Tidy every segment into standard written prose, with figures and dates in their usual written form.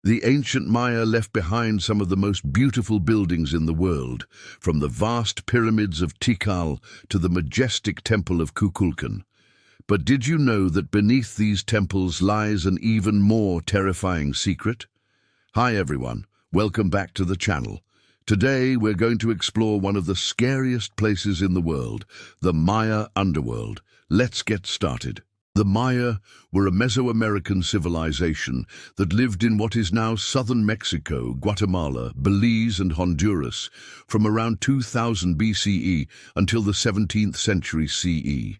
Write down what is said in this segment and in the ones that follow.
The ancient Maya left behind some of the most beautiful buildings in the world, from the vast pyramids of Tikal to the majestic temple of Kukulkan. But did you know that beneath these temples lies an even more terrifying secret? Hi everyone, welcome back to the channel. Today we're going to explore one of the scariest places in the world, the Maya underworld. Let's get started. The Maya were a Mesoamerican civilization that lived in what is now southern Mexico, Guatemala, Belize and Honduras from around 2000 BCE until the 17th century CE.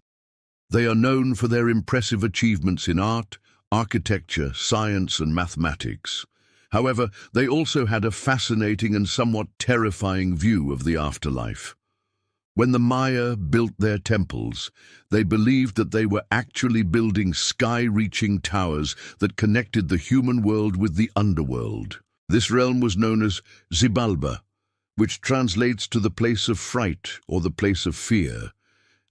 They are known for their impressive achievements in art, architecture, science and mathematics. However, they also had a fascinating and somewhat terrifying view of the afterlife. When the Maya built their temples, they believed that they were actually building sky-reaching towers that connected the human world with the underworld. This realm was known as Xibalba, which translates to the place of fright or the place of fear,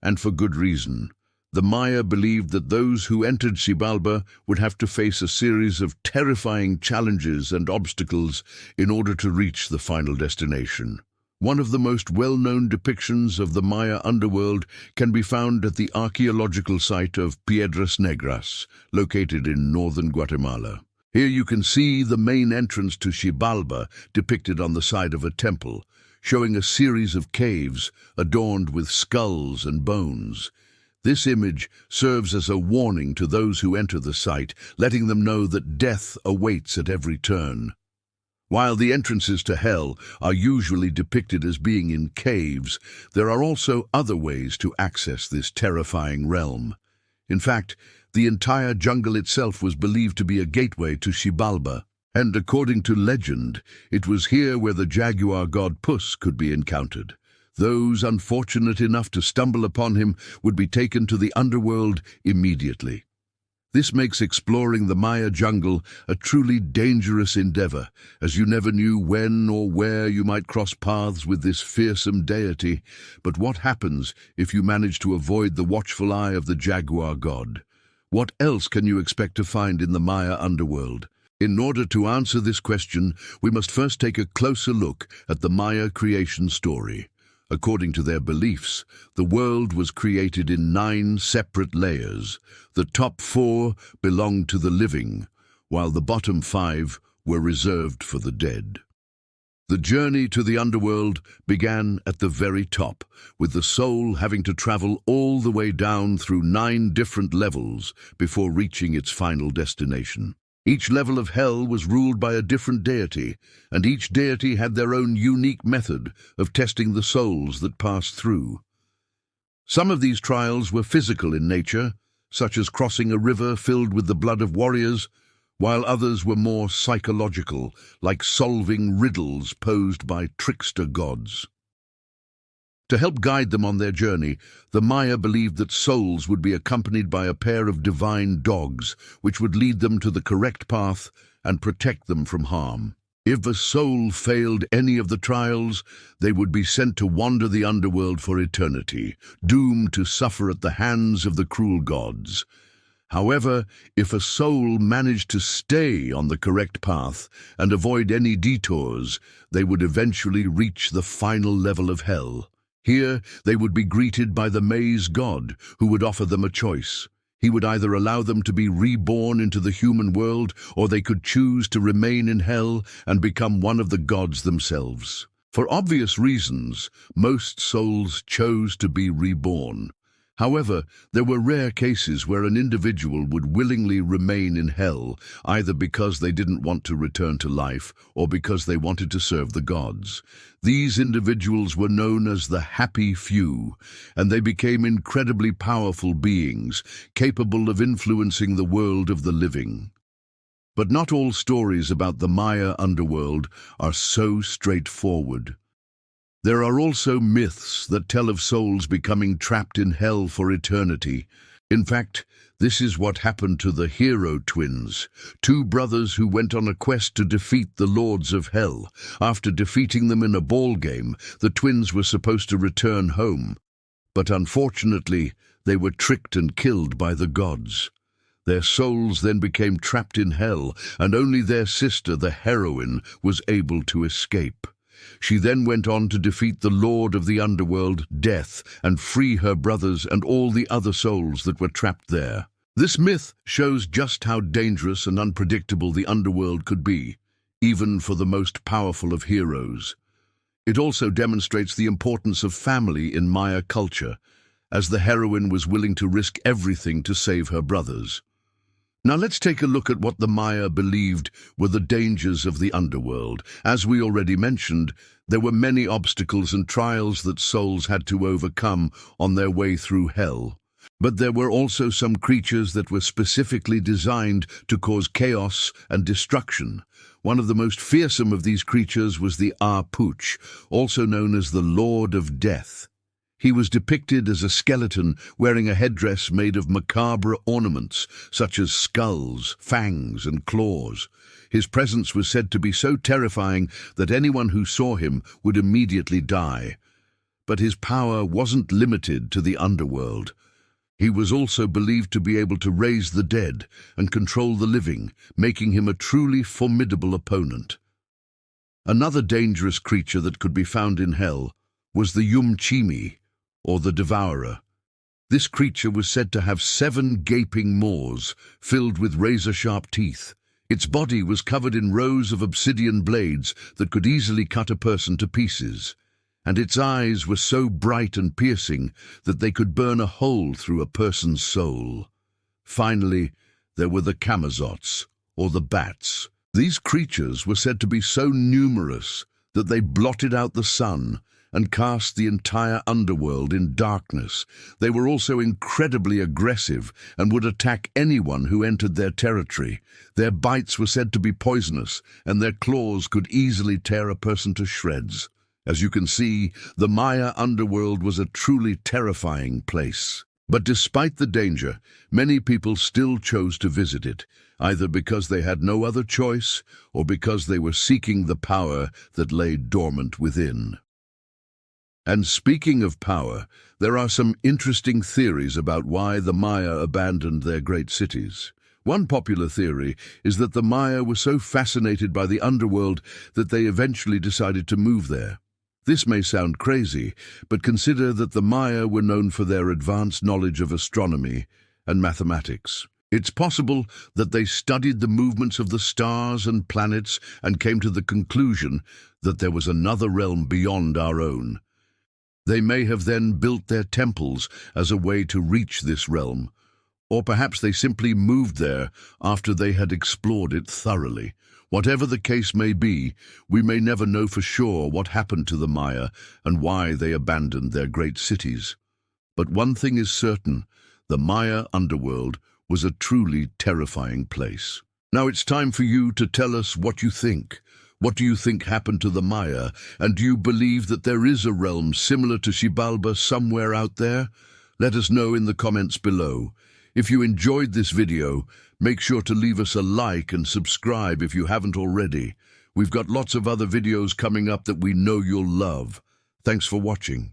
and for good reason. The Maya believed that those who entered Xibalba would have to face a series of terrifying challenges and obstacles in order to reach the final destination. One of the most well-known depictions of the Maya underworld can be found at the archaeological site of Piedras Negras, located in northern Guatemala. Here you can see the main entrance to Xibalba depicted on the side of a temple, showing a series of caves adorned with skulls and bones. This image serves as a warning to those who enter the site, letting them know that death awaits at every turn. While the entrances to hell are usually depicted as being in caves, there are also other ways to access this terrifying realm. In fact, the entire jungle itself was believed to be a gateway to Xibalba, and according to legend, it was here where the jaguar god Puss could be encountered. Those unfortunate enough to stumble upon him would be taken to the underworld immediately. This makes exploring the Maya jungle a truly dangerous endeavor, as you never knew when or where you might cross paths with this fearsome deity. But what happens if you manage to avoid the watchful eye of the jaguar god? What else can you expect to find in the Maya underworld? In order to answer this question, we must first take a closer look at the Maya creation story. According to their beliefs, the world was created in 9 separate layers. The top 4 belonged to the living, while the bottom 5 were reserved for the dead. The journey to the underworld began at the very top, with the soul having to travel all the way down through 9 different levels before reaching its final destination. Each level of hell was ruled by a different deity, and each deity had their own unique method of testing the souls that passed through. Some of these trials were physical in nature, such as crossing a river filled with the blood of warriors, while others were more psychological, like solving riddles posed by trickster gods. To help guide them on their journey, the Maya believed that souls would be accompanied by a pair of divine dogs, which would lead them to the correct path and protect them from harm. If a soul failed any of the trials, they would be sent to wander the underworld for eternity, doomed to suffer at the hands of the cruel gods. However, if a soul managed to stay on the correct path and avoid any detours, they would eventually reach the final level of hell. Here, they would be greeted by the maze god, who would offer them a choice. He would either allow them to be reborn into the human world, or they could choose to remain in hell and become one of the gods themselves. For obvious reasons, most souls chose to be reborn. However, there were rare cases where an individual would willingly remain in hell, either because they didn't want to return to life or because they wanted to serve the gods. These individuals were known as the happy few, and they became incredibly powerful beings, capable of influencing the world of the living. But not all stories about the Maya underworld are so straightforward. There are also myths that tell of souls becoming trapped in hell for eternity. In fact, this is what happened to the hero twins, 2 brothers who went on a quest to defeat the lords of hell. After defeating them in a ball game, the twins were supposed to return home. But unfortunately, they were tricked and killed by the gods. Their souls then became trapped in hell, and only their sister, the heroine, was able to escape. She then went on to defeat the lord of the underworld, Death, and free her brothers and all the other souls that were trapped there. This myth shows just how dangerous and unpredictable the underworld could be, even for the most powerful of heroes. It also demonstrates the importance of family in Maya culture, as the heroine was willing to risk everything to save her brothers. Now let's take a look at what the Maya believed were the dangers of the underworld. As we already mentioned, there were many obstacles and trials that souls had to overcome on their way through hell. But there were also some creatures that were specifically designed to cause chaos and destruction. One of the most fearsome of these creatures was the Puch, also known as the Lord of Death. He was depicted as a skeleton wearing a headdress made of macabre ornaments, such as skulls, fangs, and claws. His presence was said to be so terrifying that anyone who saw him would immediately die. But his power wasn't limited to the underworld. He was also believed to be able to raise the dead and control the living, making him a truly formidable opponent. Another dangerous creature that could be found in hell was the Yumchimi, or the Devourer. This creature was said to have 7 gaping maws filled with razor-sharp teeth. Its body was covered in rows of obsidian blades that could easily cut a person to pieces, and its eyes were so bright and piercing that they could burn a hole through a person's soul. Finally, there were the Kamazots, or the Bats. These creatures were said to be so numerous that they blotted out the sun and cast the entire underworld in darkness. They were also incredibly aggressive and would attack anyone who entered their territory. Their bites were said to be poisonous, and their claws could easily tear a person to shreds. As you can see, the Maya underworld was a truly terrifying place. But despite the danger, many people still chose to visit it, either because they had no other choice or because they were seeking the power that lay dormant within. And speaking of power, there are some interesting theories about why the Maya abandoned their great cities. One popular theory is that the Maya were so fascinated by the underworld that they eventually decided to move there. This may sound crazy, but consider that the Maya were known for their advanced knowledge of astronomy and mathematics. It's possible that they studied the movements of the stars and planets and came to the conclusion that there was another realm beyond our own. They may have then built their temples as a way to reach this realm, or perhaps they simply moved there after they had explored it thoroughly. Whatever the case may be, we may never know for sure what happened to the Maya and why they abandoned their great cities. But one thing is certain, the Maya underworld was a truly terrifying place. Now it's time for you to tell us what you think. What do you think happened to the Maya, and do you believe that there is a realm similar to Xibalba somewhere out there? Let us know in the comments below. If you enjoyed this video, make sure to leave us a like and subscribe if you haven't already. We've got lots of other videos coming up that we know you'll love. Thanks for watching.